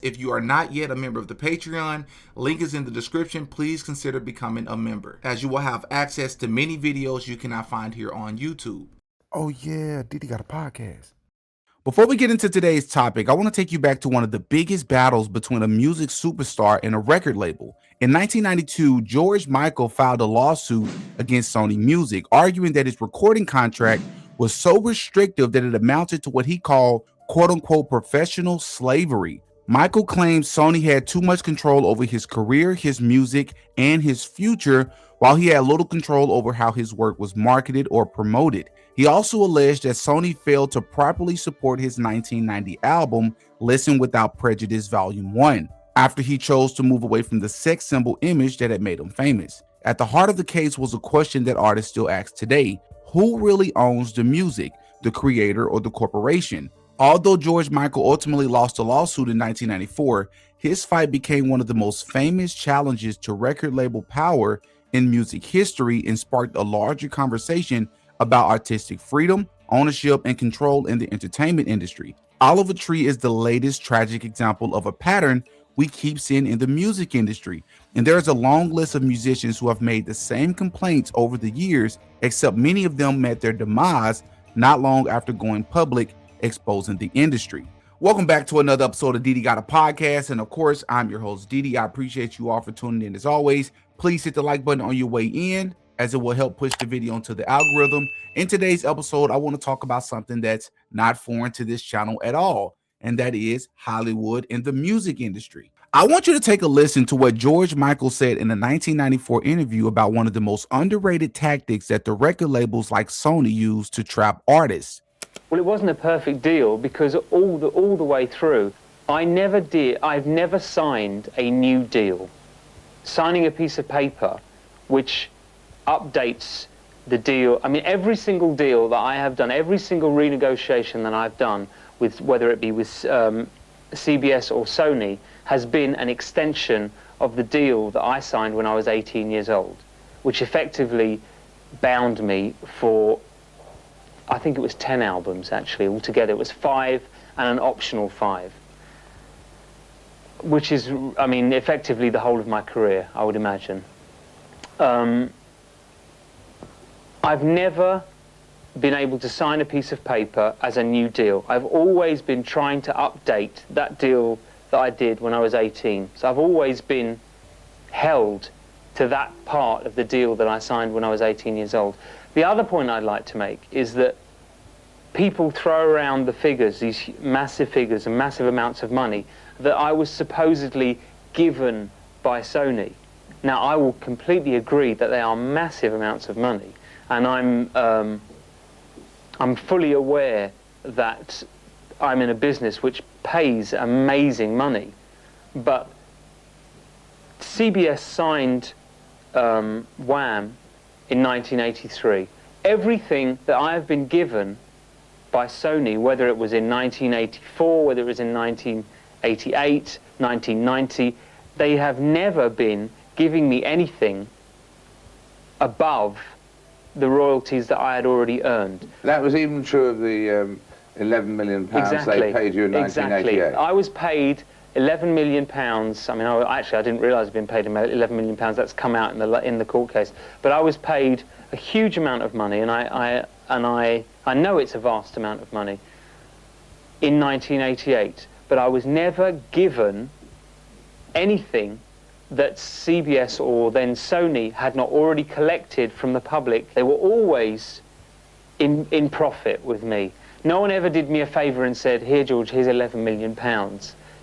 If you are not yet a member of the Patreon, link is in the description. Please consider becoming a member, as you will have access to many videos you cannot find here on YouTube. Oh yeah, Diddy got a podcast. Before we get into today's topic, I want to take you back to one of the biggest battles between a music superstar and a record label. In 1992, George Michael filed a lawsuit against Sony Music, arguing that his recording contract was so restrictive that it amounted to what he called quote-unquote professional slavery. Michael claimed Sony had too much control over his career, his music, and his future, while he had little control over how his work was marketed or promoted. He also alleged that Sony failed to properly support his 1990 album, Listen Without Prejudice Volume 1, after he chose to move away from the sex symbol image that had made him famous. At the heart of the case was a question that artists still ask today: who really owns the music, the creator or the corporation? Although George Michael ultimately lost the lawsuit in 1994, his fight became one of the most famous challenges to record label power in music history and sparked a larger conversation about artistic freedom, ownership, and control in the entertainment industry. Oliver Tree is the latest tragic example of a pattern we keep seeing in the music industry, and there is a long list of musicians who have made the same complaints over the years, except many of them met their demise not long after going public, exposing the industry. Welcome back to another episode of Diddy Got a Podcast, and of course, I'm your host, Diddy. I appreciate you all for tuning in as always. Please hit the like button on your way in, as it will help push the video into the algorithm. In today's episode, I want to talk about something that's not foreign to this channel at all, and that is Hollywood and the music industry. I want you to take a listen to what George Michael said in a 1994 interview about one of the most underrated tactics that the record labels like Sony use to trap artists. Well, it wasn't a perfect deal because all the way through, I've never signed a new deal. Signing a piece of paper which updates the deal. I mean, every single deal that I have done, every single renegotiation that I've done, with whether it be with CBS or Sony, has been an extension of the deal that I signed when I was 18 years old, which effectively bound me for, I think it was 10 albums actually altogether. It was 5 and an optional 5, which is, I mean, effectively the whole of my career, I would imagine. I've never been able to sign a piece of paper as a new deal. I've always been trying to update that deal that I did when I was 18. So I've always been held to that part of the deal that I signed when I was 18 years old. The other point I'd like to make is that people throw around the figures, these massive figures and massive amounts of money that I was supposedly given by Sony. Now, I will completely agree that they are massive amounts of money, and I'm fully aware that I'm in a business which pays amazing money. But CBS signed Wham in 1983. Everything that I have been given by Sony, whether it was in 1984, whether it was in 1988, 1990, they have never been giving me anything above the royalties that I had already earned. That was even true of the £11 million they paid you in 1988? Exactly. I was paid £11 million. I mean, I didn't realise I'd been paid £11 million. That's come out in the court case. But I was paid a huge amount of money, and I know it's a vast amount of money, in 1988. But I was never given anything that CBS or then Sony had not already collected from the public. They were always in profit with me. No one ever did me a favour and said, here, George, here's £11 million.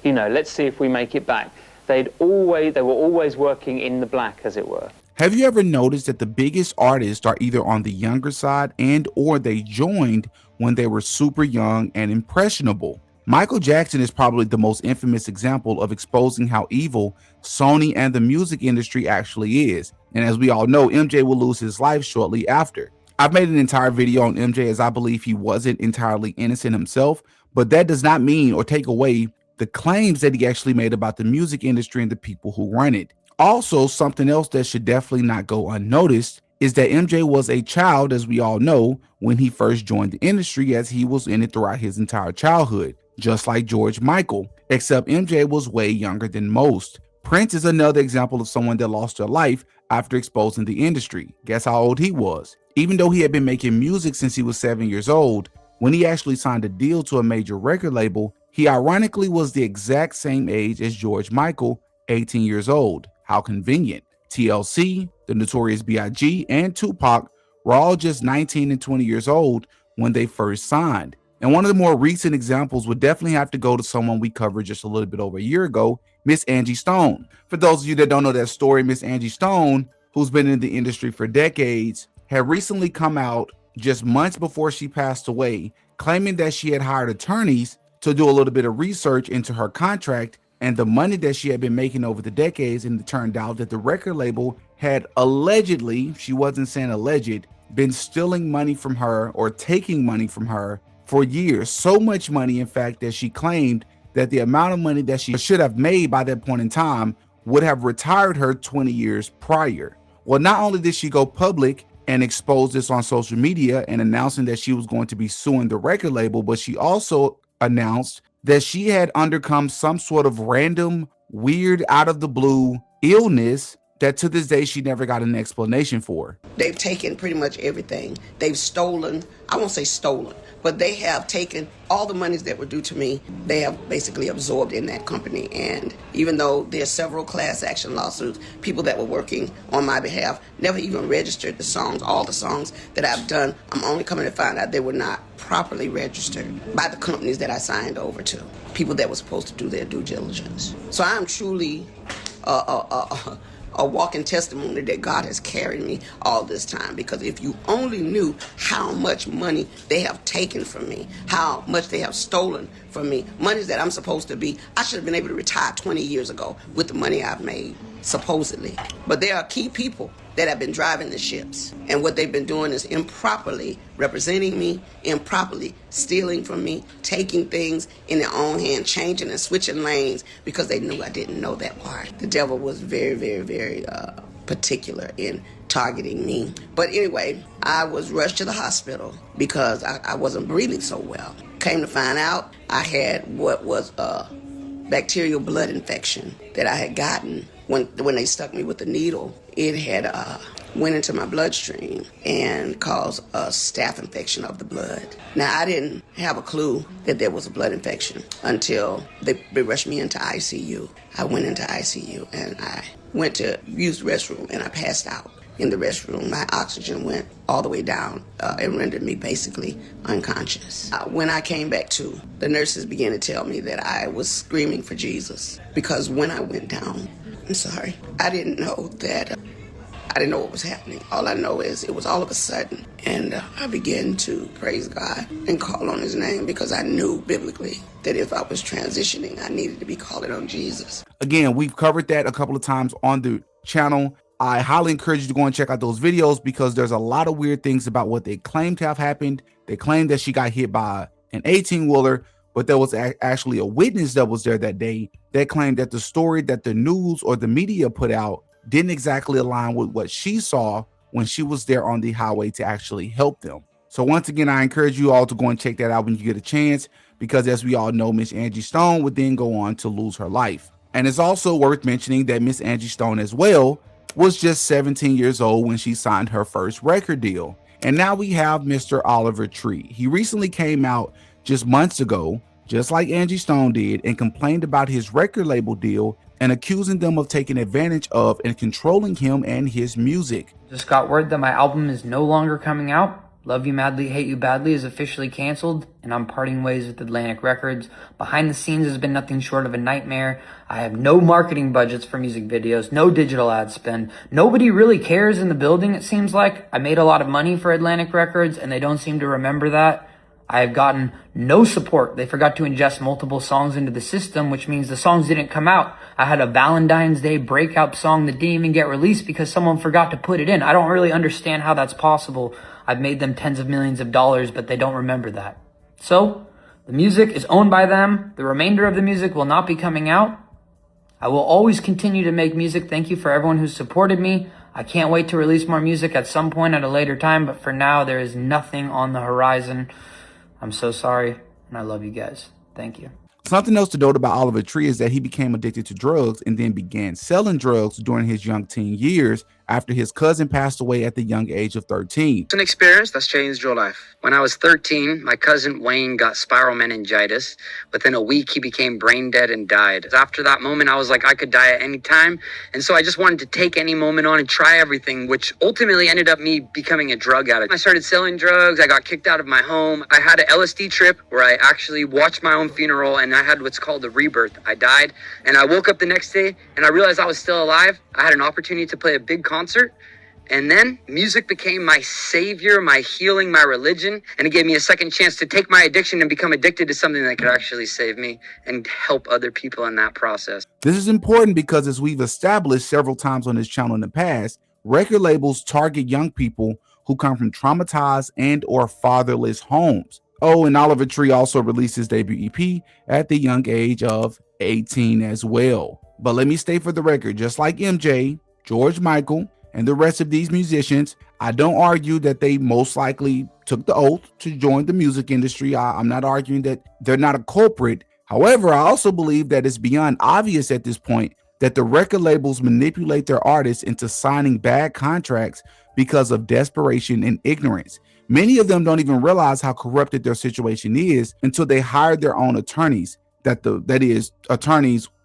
You know, let's see if we make it back. They were always working in the black, as it were. Have you ever noticed that the biggest artists are either on the younger side and or they joined when they were super young and impressionable? Michael Jackson is probably the most infamous example of exposing how evil Sony and the music industry actually is. And as we all know, MJ will lose his life shortly after. I've made an entire video on MJ as I believe he wasn't entirely innocent himself, but that does not mean or take away the claims that he actually made about the music industry and the people who run it. Also, something else that should definitely not go unnoticed is that MJ was a child, as we all know, when he first joined the industry, as he was in it throughout his entire childhood. just like George Michael, except MJ was way younger than most. Prince is another example of someone that lost their life after exposing the industry. Guess how old he was? Even though he had been making music since he was 7 years old, when he actually signed a deal to a major record label, he ironically was the exact same age as George Michael, 18 years old. How convenient. TLC, the Notorious B.I.G., and Tupac were all just 19 and 20 years old when they first signed. And one of the more recent examples would definitely have to go to someone we covered just a little bit over a year ago, Miss Angie Stone. For those of you that don't know that story, Miss Angie Stone, who's been in the industry for decades, had recently come out just months before she passed away, claiming that she had hired attorneys to do a little bit of research into her contract and the money that she had been making over the decades. And it turned out that the record label had allegedly, she wasn't saying alleged, been stealing money from her or taking money from her for years. So much money, in fact, that she claimed that the amount of money that she should have made by that point in time would have retired her 20 years prior. Well, not only did she go public and expose this on social media and announcing that she was going to be suing the record label, but she also announced that she had undergone some sort of random, weird, out of the blue illness that to this day she never got an explanation for. They've taken pretty much everything. They've stolen, I won't say stolen, but they have taken all the monies that were due to me. They have basically absorbed in that company. And even though there's several class action lawsuits, people that were working on my behalf never even registered the songs. All the songs that I've done, I'm only coming to find out they were not properly registered by the companies that I signed over to, people that were supposed to do their due diligence. So I'm truly a walking testimony that God has carried me all this time. Because if you only knew how much money they have taken from me, how much they have stolen from me, money that I'm supposed to be, I should have been able to retire 20 years ago with the money I've made, supposedly. But there are key people that have been driving the ships. And what they've been doing is improperly representing me, improperly stealing from me, taking things in their own hand, changing and switching lanes because they knew I didn't know that part. The devil was very, very, very particular in targeting me. But anyway, I was rushed to the hospital because I wasn't breathing so well. Came to find out I had what was a bacterial blood infection that I had gotten when they stuck me with the needle. It had went into my bloodstream and caused a staph infection of the blood. Now, I didn't have a clue that there was a blood infection until they rushed me into ICU. I went into ICU and I went to use the restroom and I passed out in the restroom. My oxygen went all the way down and rendered me basically unconscious. When I came back to, the nurses began to tell me that I was screaming for Jesus because when I went down, I'm sorry, I didn't know that, I didn't know what was happening. All I know is it was all of a sudden. And I began to praise God and call on his name because I knew biblically that if I was transitioning, I needed to be calling on Jesus. Again, we've covered that a couple of times on the channel. I highly encourage you to go and check out those videos because there's a lot of weird things about what they claim to have happened. They claim that she got hit by an 18-wheeler, but there was actually a witness that was there that day that claimed that the story that the news or the media put out didn't exactly align with what she saw when she was there on the highway to actually help them. So once again, I encourage you all to go and check that out when you get a chance, because as we all know, Miss Angie Stone would then go on to lose her life. And it's also worth mentioning that Miss Angie Stone as well was just 17 years old when she signed her first record deal. And now we have Mr. Oliver Tree. He recently came out just months ago, just like Angie Stone did, and complained about his record label deal and accusing them of taking advantage of and controlling him and his music. Just got word that my album is no longer coming out. Love You Madly, Hate You Badly is officially canceled, and I'm parting ways with Atlantic Records. Behind the scenes has been nothing short of a nightmare. I have no marketing budgets for music videos, no digital ad spend. Nobody really cares in the building, it seems like. I made a lot of money for Atlantic Records, and they don't seem to remember that. I have gotten no support. They forgot to ingest multiple songs into the system, which means the songs didn't come out. I had a Valentine's Day breakout song that didn't even get released because someone forgot to put it in. I don't really understand how that's possible. I've made them tens of millions of dollars, but they don't remember that. So, the music is owned by them. The remainder of the music will not be coming out. I will always continue to make music. Thank you for everyone who's supported me. I can't wait to release more music at some point at a later time, but for now, there is nothing on the horizon. I'm so sorry, and I love you guys. Thank you. Something else to note about Oliver Tree is that he became addicted to drugs and then began selling drugs during his young teen years after his cousin passed away at the young age of 13. It's an experience that's changed your life. When I was 13, my cousin Wayne got spiral meningitis. Within a week, he became brain dead and died. After that moment, I was like, I could die at any time. And so I just wanted to take any moment on and try everything, which ultimately ended up me becoming a drug addict. I started selling drugs. I got kicked out of my home. I had an LSD trip where I actually watched my own funeral, and I had what's called a rebirth. I died, and I woke up the next day, and I realized I was still alive. I had an opportunity to play a big concert, and then music became my savior, my healing, my religion, and it gave me a second chance to take my addiction and become addicted to something that could actually save me and help other people in that process. This is important because, as we've established several times on this channel in the past, record labels target young people who come from traumatized and or fatherless homes. Oh, and Oliver Tree also released his debut EP at the young age of 18 as well. But let me state for the record, just like MJ, George Michael, and the rest of these musicians, I don't argue that they most likely took the oath to join the music industry. I'm not arguing that they're not a culprit. However, I also believe that it's beyond obvious at this point that the record labels manipulate their artists into signing bad contracts because of desperation and ignorance. Many of them don't even realize how corrupted their situation is until they hire their own attorneys, attorneys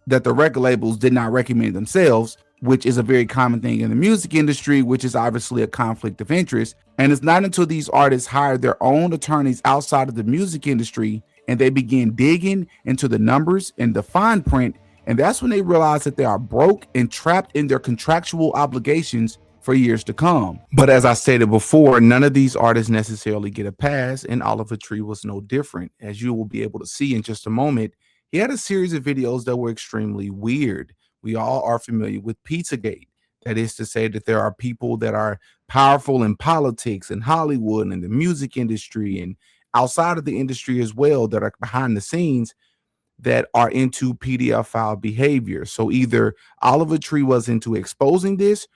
that the record labels did not recommend themselves, which is a very common thing in the music industry, which is obviously a conflict of interest. And it's not until these artists hire their own attorneys outside of the music industry and they begin digging into the numbers and the fine print, and that's when they realize that they are broke and trapped in their contractual obligations for years to come. But as I stated before, none of these artists necessarily get a pass, and Oliver Tree was no different. As you will be able to see in just a moment, he had a series of videos that were extremely weird. We all are familiar with Pizzagate. That is to say that there are people that are powerful in politics and Hollywood and the music industry and outside of the industry as well that are behind the scenes that are into pedophile behavior. So either Oliver Tree was into exposing this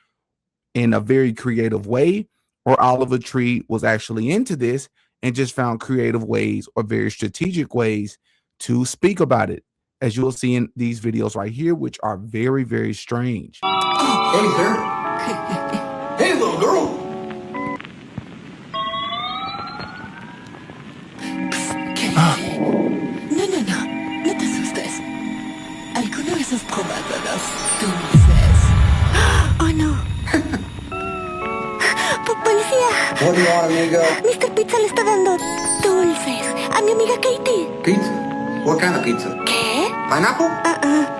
in a very creative way, or Oliver Tree was actually into this and just found creative ways or very strategic ways to speak about it, as you'll see in these videos right here, which are very, very strange. Hey, sir. Hey, little girl. No te asustes. ¿Alguna vez has probado los dulces? Oh, no. Policía. What do you want, amigo? Mr. Pizza le está dando dulces a mi amiga Katie. Pizza? What kind of pizza? ¿Qué? Pineapple?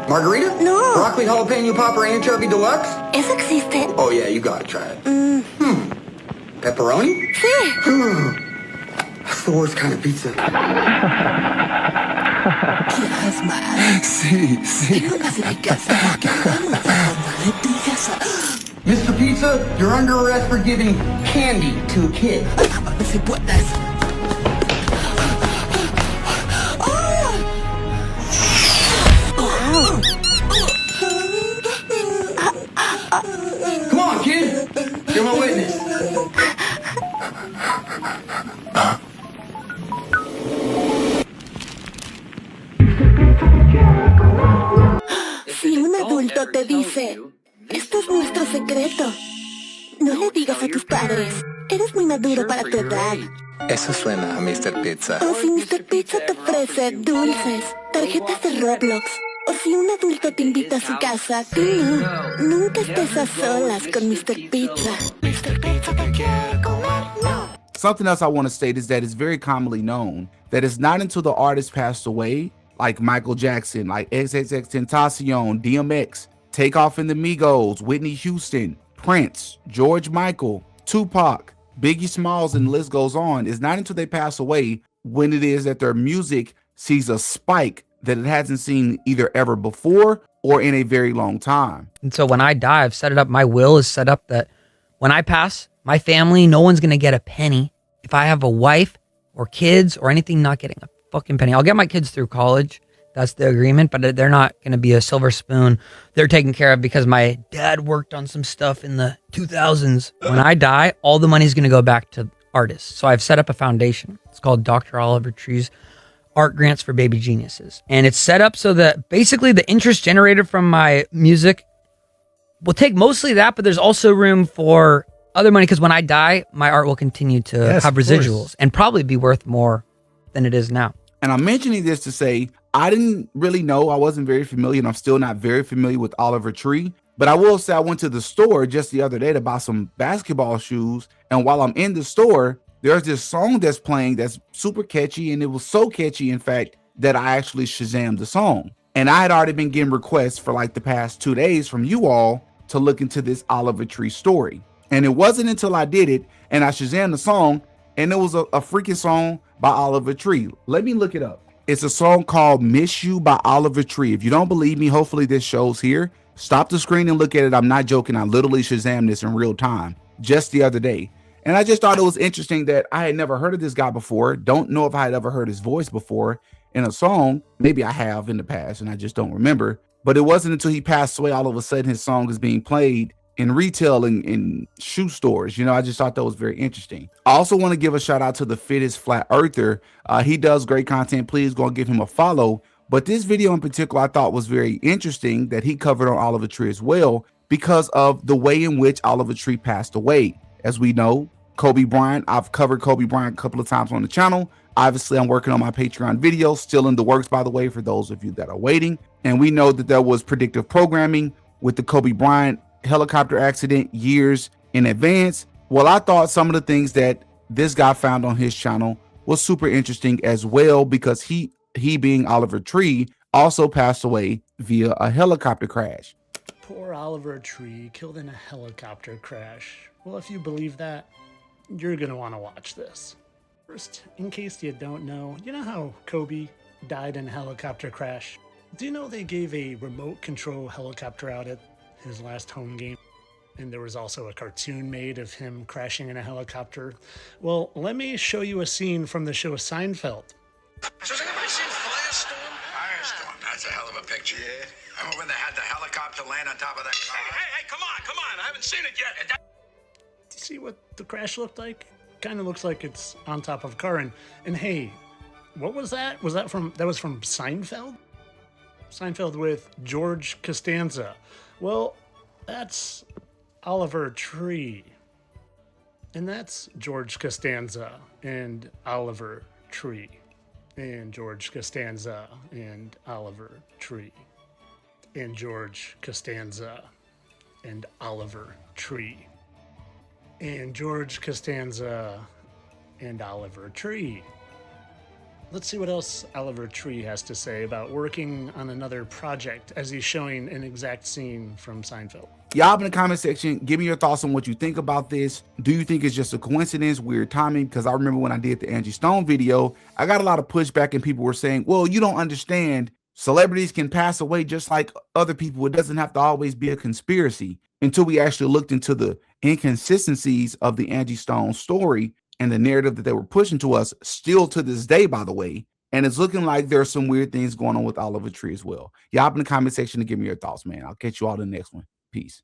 Margarita? No. Broccoli, jalapeno, popper, anchovy deluxe? ¿Eso existe? Oh, yeah, you gotta try it. Pepperoni? Sí. That's the worst kind of pizza. ¿Quieres más? Sí. Tengo más en mi casa. Vamos a tu casa. Mr. Pizza, you're under arrest for giving candy to a kid. No se puedes. Come on, kid. You're my witness. Si un adulto te dice, esto es nuestro secreto, no le digas a tus padres. Eres muy maduro para tu edad. Eso suena a Mr. Pizza. O si Mr. Pizza te ofrece dulces, tarjetas de Roblox, o si un adulto te invita a su casa, tú no. Nunca estés a solas con Mr. Pizza. Mr. Pizza te quiere comer, no. Something else I want to state is that it's very commonly known that it's not until the artist passed away, like Michael Jackson, like XXXTentacion, DMX, Takeoff and the Migos, Whitney Houston, Prince, George Michael, Tupac, Biggie Smalls, and the list goes on. It's not until they pass away when it is that their music sees a spike that it hasn't seen either ever before or in a very long time. And so when I die, I've set it up, my will is set up that when I pass, my family, no one's going to get a penny. If I have a wife or kids or anything, not getting a fucking penny. I'll get my kids through college. That's the agreement, but they're not going to be a silver spoon. They're taken care of because my dad worked on some stuff in the 2000s. When I die, all the money is going to go back to artists. So I've set up a foundation. It's called Dr. Oliver Tree's art grants for baby geniuses. And it's set up so that basically the interest generated from my music will take mostly that, but there's also room for other money because when I die, my art will continue to have residuals and probably be worth more than it is now. And I'm mentioning this to say, I didn't really know, I wasn't very familiar, and I'm still not very familiar with Oliver Tree. But I will say I went to the store just the other day to buy some basketball shoes. And while I'm in the store, there's this song that's playing that's super catchy. And it was so catchy, in fact, that I actually Shazammed the song. And I had already been getting requests for like the past 2 days from you all to look into this Oliver Tree story. And it wasn't until I did it and I Shazammed the song, and it was a freaking song by Oliver Tree. Let me look it up. It's a song called Miss You by Oliver Tree. If you don't believe me, hopefully this shows here. Stop the screen and look at it. I'm not joking. I literally Shazammed this in real time just the other day. And I just thought it was interesting that I had never heard of this guy before. Don't know if I had ever heard his voice before in a song. Maybe I have in the past and I just don't remember. But it wasn't until he passed away, all of a sudden his song is being played in retail and in shoe stores. You know, I just thought that was very interesting. I also want to give a shout out to the Fittest Flat Earther. He does great content. Please go and give him a follow. But this video in particular, I thought was very interesting that he covered on Oliver Tree as well because of the way in which Oliver Tree passed away. As we know, Kobe Bryant, I've covered Kobe Bryant a couple of times on the channel. Obviously, I'm working on my Patreon video, still in the works, by the way, for those of you that are waiting. And we know that there was predictive programming with the Kobe Bryant helicopter accident years in advance. Well, I thought some of the things that this guy found on his channel was super interesting as well, because he being Oliver Tree also passed away via a helicopter crash. Poor Oliver Tree killed in a helicopter crash. Well, if you believe that, you're gonna want to watch this. First, in case you don't know, you know how Kobe died in a helicopter crash? Do you know they gave a remote control helicopter out at his last home game? And there was also a cartoon made of him crashing in a helicopter. Well, let me show you a scene from the show Seinfeld. So has anybody seen Firestorm? Firestorm, that's a hell of a picture. Yeah. Remember when they had the helicopter land on top of that car? Hey, come on, I haven't seen it yet. Do you see what the crash looked like? Kind of looks like it's on top of a car. And hey, what was that? That was from Seinfeld? Seinfeld with George Costanza. Well, that's Oliver Tree. And that's George Costanza and Oliver Tree. And George Costanza and Oliver Tree. And George Costanza and Oliver Tree. And George Costanza and Oliver Tree. Let's see what else Oliver Tree has to say about working on another project as he's showing an exact scene from Seinfeld. Y'all in the comment section, give me your thoughts on what you think about this. Do you think it's just a coincidence, weird timing? Because I remember when I did the Angie Stone video, I got a lot of pushback and people were saying, well, you don't understand. Celebrities can pass away just like other people. It doesn't have to always be a conspiracy. Until we actually looked into the inconsistencies of the Angie Stone story and the narrative that they were pushing to us, still to this day, by the way. And it's looking like there's some weird things going on with Oliver Tree as well. Y'all in the comment section to give me your thoughts, man. I'll catch you all in the next one. Peace.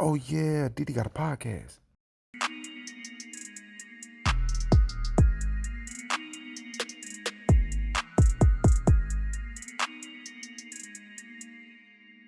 Oh yeah, Diddy got a podcast.